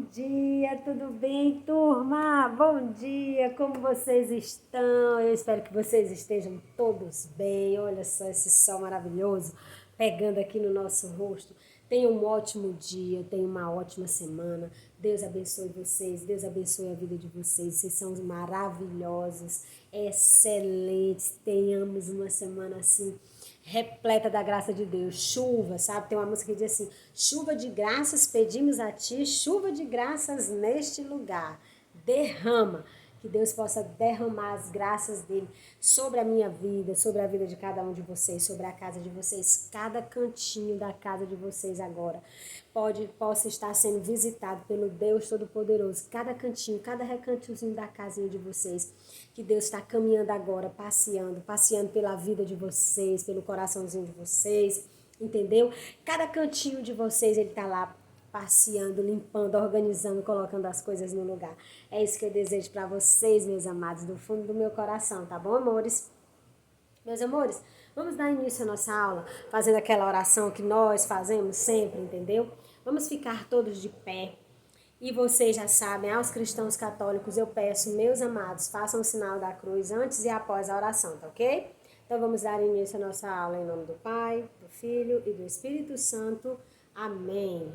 dia, tudo bem, turma? Bom dia, como vocês estão? Eu espero que vocês estejam todos bem. Olha só esse sol maravilhoso pegando aqui no nosso rosto. Tenham um ótimo dia, tenham uma ótima semana. Deus abençoe vocês, Deus abençoe a vida de vocês. Vocês são maravilhosos, excelentes. Tenhamos uma semana assim repleta da graça de Deus. Chuva, sabe? Tem uma música que diz assim: chuva de graças pedimos a ti, chuva de graças neste lugar. Derrama. Que Deus possa derramar as graças dele sobre a minha vida, sobre a vida de cada um de vocês, sobre a casa de vocês, cada cantinho da casa de vocês agora. Possa estar sendo visitado pelo Deus Todo-Poderoso, cada cantinho, cada recantozinho da casinha de vocês. Que Deus está caminhando agora, passeando pela vida de vocês, pelo coraçãozinho de vocês, entendeu? Cada cantinho de vocês, ele está lá passeando, limpando, organizando, colocando as coisas no lugar. É isso que eu desejo para vocês, meus amados, do fundo do meu coração, tá bom, amores? Meus amores, vamos dar início à nossa aula, fazendo aquela oração que nós fazemos sempre, entendeu? Vamos ficar todos de pé. E vocês já sabem, aos cristãos católicos eu peço, meus amados, façam o sinal da cruz antes e após a oração, tá ok? Então vamos dar início à nossa aula em nome do Pai, do Filho e do Espírito Santo. Amém.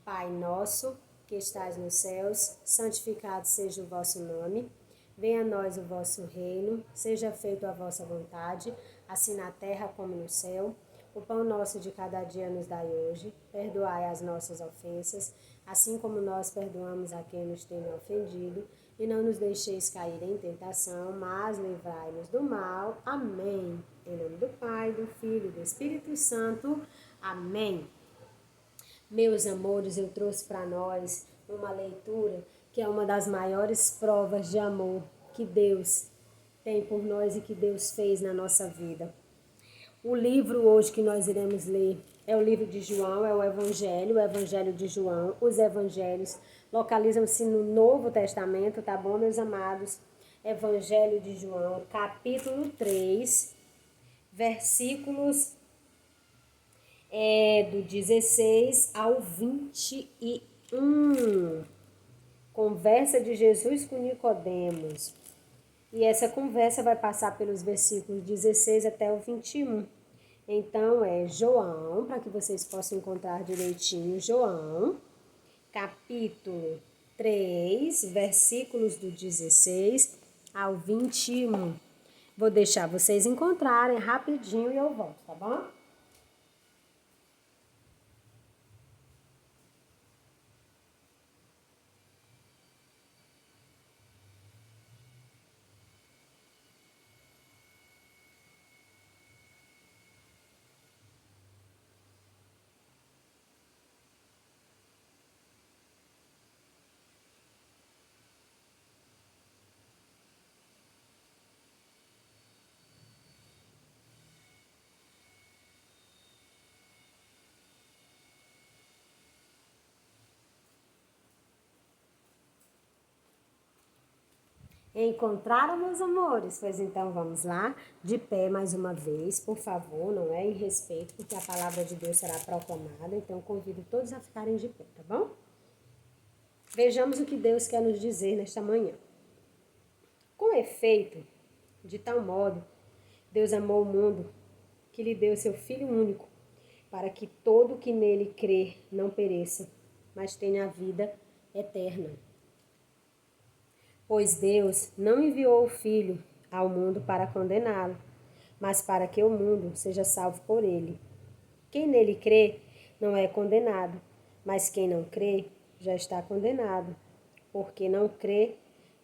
Pai nosso, que estais nos céus, santificado seja o vosso nome. Venha a nós o vosso reino, seja feita a vossa vontade, assim na terra como no céu. O pão nosso de cada dia nos dai hoje, perdoai as nossas ofensas, assim como nós perdoamos a quem nos tem ofendido, e não nos deixeis cair em tentação, mas livrai-nos do mal. Amém. Em nome do Pai, do Filho e do Espírito Santo. Amém. Meus amores, eu trouxe para nós uma leitura que é uma das maiores provas de amor que Deus tem por nós e que Deus fez na nossa vida. O livro hoje que nós iremos ler é o livro de João, é o Evangelho de João. Os evangelhos localizam-se no Novo Testamento, tá bom, meus amados? Evangelho de João, capítulo 3, versículos do 16 ao 21. Conversa de Jesus com Nicodemos. E essa conversa vai passar pelos versículos 16 até o 21. Então é João, para que vocês possam encontrar direitinho, João, capítulo 3, versículos do 16 ao 21. Vou deixar vocês encontrarem rapidinho e eu volto, tá bom? Encontraram, meus amores? Pois então vamos lá, de pé mais uma vez, por favor, não é? Em respeito, porque a palavra de Deus será proclamada, então convido todos a ficarem de pé, tá bom? Vejamos o que Deus quer nos dizer nesta manhã. Com efeito, de tal modo, Deus amou o mundo, que lhe deu seu Filho único, para que todo que nele crer não pereça, mas tenha a vida eterna. Pois Deus não enviou o Filho ao mundo para condená-lo, mas para que o mundo seja salvo por ele. Quem nele crê não é condenado, mas quem não crê já está condenado, porque não crê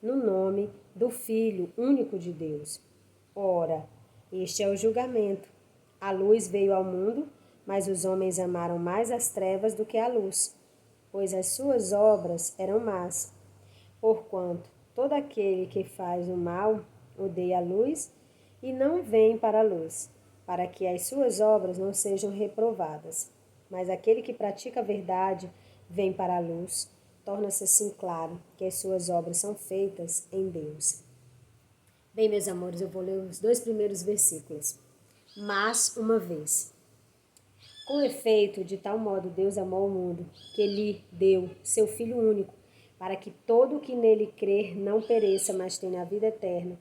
no nome do Filho único de Deus. Ora, este é o julgamento. A luz veio ao mundo, mas os homens amaram mais as trevas do que a luz, pois as suas obras eram más. Porquanto todo aquele que faz o mal odeia a luz e não vem para a luz, para que as suas obras não sejam reprovadas. Mas aquele que pratica a verdade vem para a luz, torna-se assim claro que as suas obras são feitas em Deus. Bem, meus amores, eu vou ler os 2 primeiros versículos. Mas uma vez. Com efeito, de tal modo Deus amou o mundo, que Ele deu seu Filho único, para que todo o que nele crer não pereça, mas tenha a vida eterna.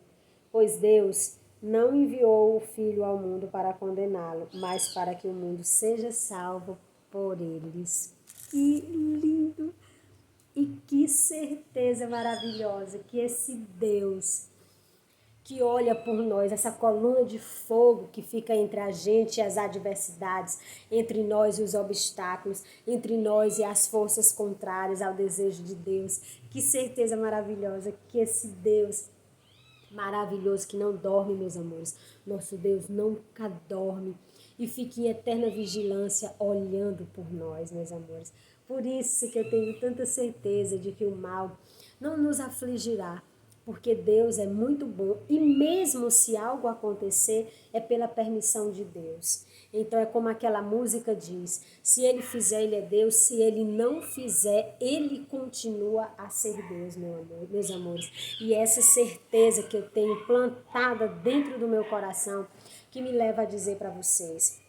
Pois Deus não enviou o Filho ao mundo para condená-lo, mas para que o mundo seja salvo por eles. Que lindo! E que certeza maravilhosa que esse Deus que olha por nós, essa coluna de fogo que fica entre a gente e as adversidades, entre nós e os obstáculos, entre nós e as forças contrárias ao desejo de Deus. Que certeza maravilhosa que esse Deus maravilhoso que não dorme, meus amores. Nosso Deus nunca dorme e fica em eterna vigilância olhando por nós, meus amores. Por isso que eu tenho tanta certeza de que o mal não nos afligirá, porque Deus é muito bom e mesmo se algo acontecer, é pela permissão de Deus. Então é como aquela música diz, se Ele fizer, Ele é Deus, se Ele não fizer, Ele continua a ser Deus, meus amores. E essa certeza que eu tenho plantada dentro do meu coração, que me leva a dizer para vocês,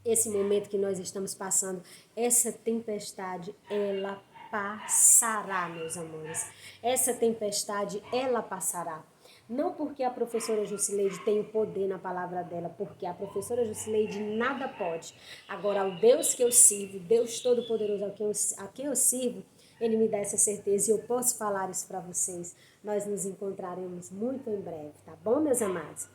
esse momento que nós estamos passando, essa tempestade, ela passará, meus amores. Essa tempestade, ela passará. Não porque a professora Jusileide tem o poder na palavra dela, porque a professora Jusileide nada pode. Agora, ao Deus que eu sirvo, Deus Todo-Poderoso a quem eu sirvo, Ele me dá essa certeza e eu posso falar isso para vocês. Nós nos encontraremos muito em breve, tá bom, meus amados?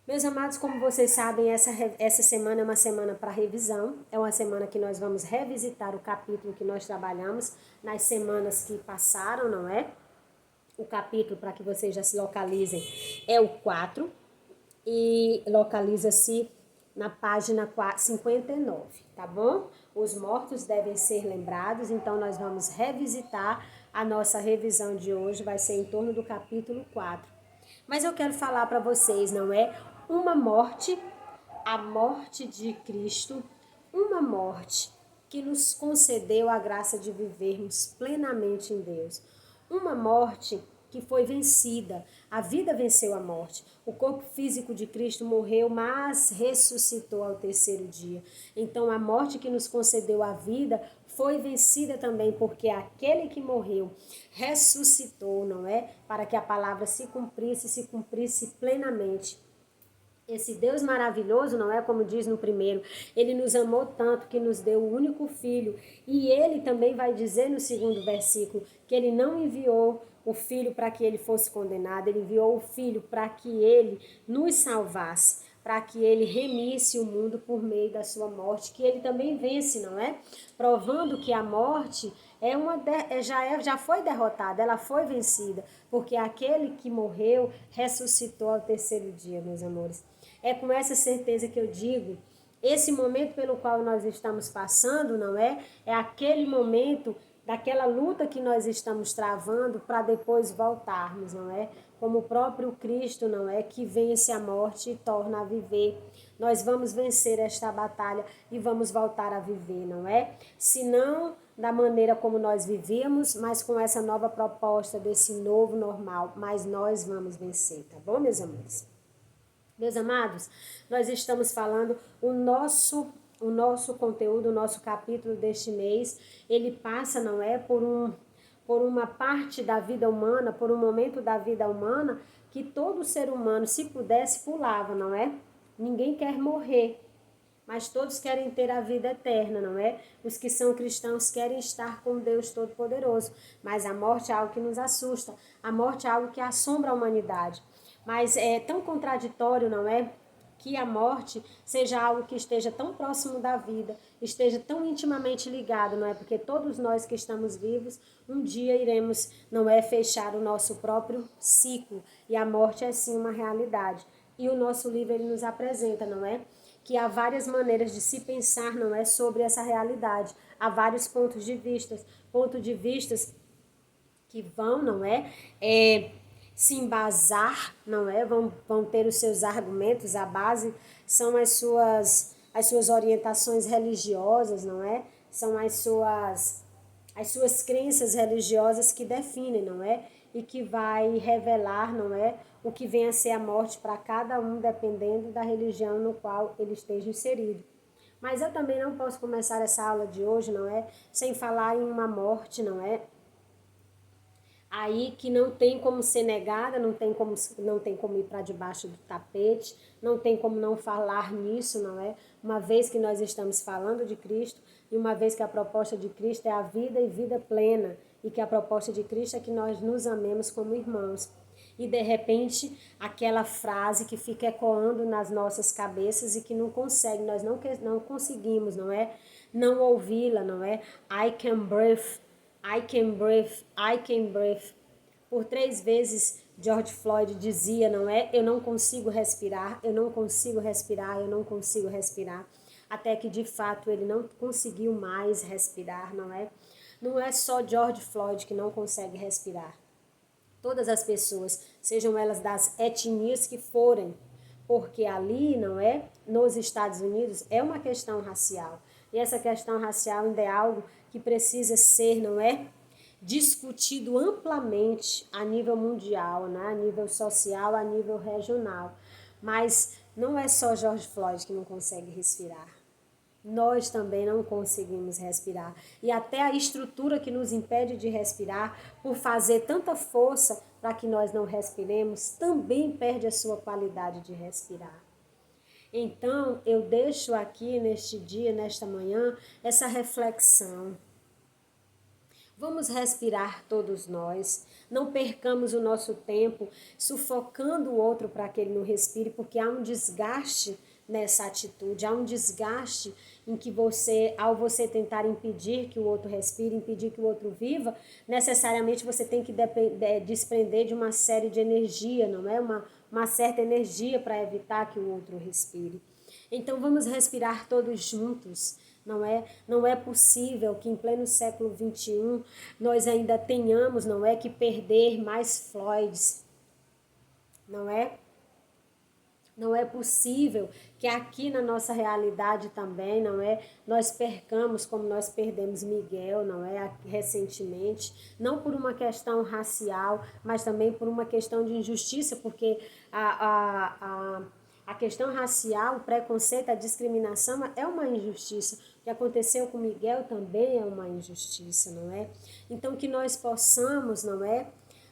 Meus amados, como vocês sabem, essa semana é uma semana para revisão. É uma semana que nós vamos revisitar o capítulo que nós trabalhamos nas semanas que passaram, não é? O capítulo, para que vocês já se localizem, é o 4 e localiza-se na página 59, tá bom? Os mortos devem ser lembrados, então nós vamos revisitar a nossa revisão de hoje, vai ser em torno do capítulo 4. Mas eu quero falar para vocês, não é? Uma morte, a morte de Cristo, uma morte que nos concedeu a graça de vivermos plenamente em Deus. Uma morte que foi vencida. A vida venceu a morte. O corpo físico de Cristo morreu, mas ressuscitou ao terceiro dia. Então a morte que nos concedeu a vida foi vencida também, porque aquele que morreu ressuscitou, não é? Para que a palavra se cumprisse plenamente. Esse Deus maravilhoso, não é como diz no primeiro, Ele nos amou tanto que nos deu o único Filho. E Ele também vai dizer no segundo versículo que Ele não enviou o Filho para que Ele fosse condenado, Ele enviou o Filho para que Ele nos salvasse, para que Ele remisse o mundo por meio da sua morte, que Ele também vence, não é? Provando que a morte já foi derrotada, ela foi vencida, porque aquele que morreu ressuscitou ao terceiro dia, meus amores. É com essa certeza que eu digo, esse momento pelo qual nós estamos passando, não é? É aquele momento daquela luta que nós estamos travando para depois voltarmos, não é? Como o próprio Cristo, não é? Que vence a morte e torna a viver. Nós vamos vencer esta batalha e vamos voltar a viver, não é? Se não da maneira como nós vivíamos, mas com essa nova proposta desse novo normal, mas nós vamos vencer, tá bom, meus amores? Meus amados, nós estamos falando o nosso conteúdo, o nosso capítulo deste mês, ele passa, não é, por uma parte da vida humana, por um momento da vida humana que todo ser humano, se pudesse, pulava, não é? Ninguém quer morrer, mas todos querem ter a vida eterna, não é? Os que são cristãos querem estar com Deus Todo-Poderoso, mas a morte é algo que nos assusta, a morte é algo que assombra a humanidade. Mas é tão contraditório, não é? Que a morte seja algo que esteja tão próximo da vida, esteja tão intimamente ligado, não é? Porque todos nós que estamos vivos, um dia iremos, não é, fechar o nosso próprio ciclo. E a morte é sim uma realidade. E o nosso livro ele nos apresenta, não é? Que há várias maneiras de se pensar, não é, sobre essa realidade. Há vários pontos de vistas que vão, não é, se embasar, não é, vão ter os seus argumentos, a base são as suas orientações religiosas, não é, são as suas crenças religiosas que definem, não é, e que vai revelar, não é, o que vem a ser a morte para cada um, dependendo da religião no qual ele esteja inserido. Mas eu também não posso começar essa aula de hoje, não é? Sem falar em uma morte, não é? Aí que não tem como ser negada, não tem como ir para debaixo do tapete, não tem como não falar nisso, não é? Uma vez que nós estamos falando de Cristo e uma vez que a proposta de Cristo é a vida e vida plena e que a proposta de Cristo é que nós nos amemos como irmãos. E de repente, aquela frase que fica ecoando nas nossas cabeças e que não consegue, nós não conseguimos, não é? Não ouvi-la, não é? I can breathe. I can breathe, I can breathe. Por 3 vezes George Floyd dizia, não é? Eu não consigo respirar, eu não consigo respirar, eu não consigo respirar. Até que de fato ele não conseguiu mais respirar, não é? Não é só George Floyd que não consegue respirar. Todas as pessoas, sejam elas das etnias que forem, porque ali, não é? Nos Estados Unidos é uma questão racial. E essa questão racial ainda é algo que precisa ser, não é? Discutido amplamente a nível mundial, né? A nível social, a nível regional. Mas não é só George Floyd que não consegue respirar. Nós também não conseguimos respirar. E até a estrutura que nos impede de respirar, por fazer tanta força para que nós não respiremos, também perde a sua qualidade de respirar. Então, eu deixo aqui neste dia, nesta manhã, essa reflexão. Vamos respirar todos nós. Não percamos o nosso tempo sufocando o outro para que ele não respire, porque há um desgaste nessa atitude, há um desgaste em que você, ao você tentar impedir que o outro respire, impedir que o outro viva, necessariamente você tem que desprender de uma série de energia, não é? Uma certa energia para evitar que o outro respire. Então vamos respirar todos juntos. Não é possível que em pleno século XXI nós ainda tenhamos, não é, que perder mais Floyds, não é? Não é possível que aqui na nossa realidade também, não é, nós percamos como nós perdemos Miguel, não é, recentemente, não por uma questão racial, mas também por uma questão de injustiça, porque a questão racial, o preconceito, a discriminação é uma injustiça. O que aconteceu com Miguel também é uma injustiça, não é? Então que nós possamos, não é,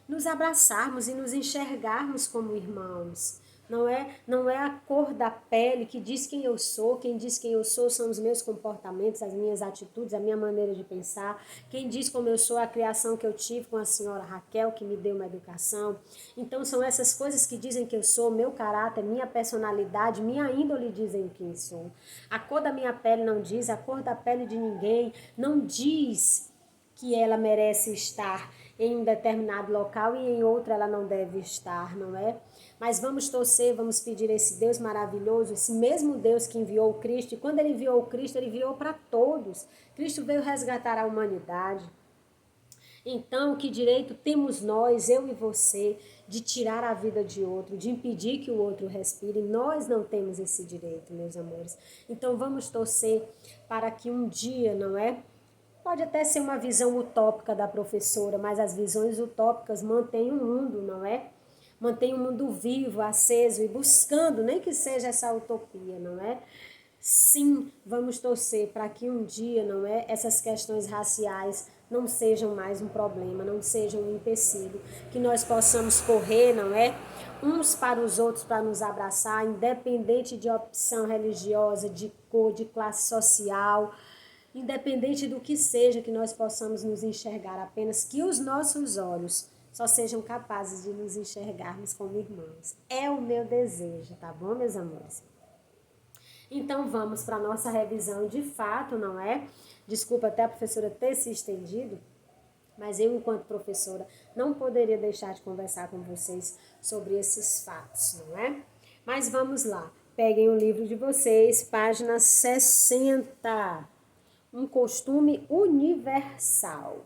nos abraçarmos e nos enxergarmos como irmãos. Não é a cor da pele que diz quem eu sou. Quem diz quem eu sou são os meus comportamentos, as minhas atitudes, a minha maneira de pensar. Quem diz como eu sou é a criação que eu tive com a senhora Raquel, que me deu uma educação. Então são essas coisas que dizem que eu sou, meu caráter, minha personalidade, minha índole dizem quem sou. A cor da minha pele não diz, a cor da pele de ninguém não diz que ela merece estar em um determinado local e em outro ela não deve estar, não é? Mas vamos torcer, vamos pedir a esse Deus maravilhoso, esse mesmo Deus que enviou o Cristo, e quando ele enviou o Cristo, ele enviou para todos. Cristo veio resgatar a humanidade. Então, que direito temos nós, eu e você, de tirar a vida de outro, de impedir que o outro respire? Nós não temos esse direito, meus amores. Então, vamos torcer para que um dia, não é? Pode até ser uma visão utópica da professora, mas as visões utópicas mantêm o mundo, não é? Mantém o mundo vivo, aceso e buscando, nem que seja essa utopia, não é? Sim, vamos torcer para que um dia, não é, essas questões raciais não sejam mais um problema, não sejam um empecilho, que nós possamos correr, não é, uns para os outros para nos abraçar, independente de opção religiosa, de cor, de classe social, independente do que seja, que nós possamos nos enxergar, apenas que os nossos olhos só sejam capazes de nos enxergarmos como irmãos. É o meu desejo, tá bom, meus amores? Então vamos para a nossa revisão de fato, não é? Desculpa até a professora ter se estendido, mas eu, enquanto professora, não poderia deixar de conversar com vocês sobre esses fatos, não é? Mas vamos lá, peguem o livro de vocês, página 60. Um costume universal.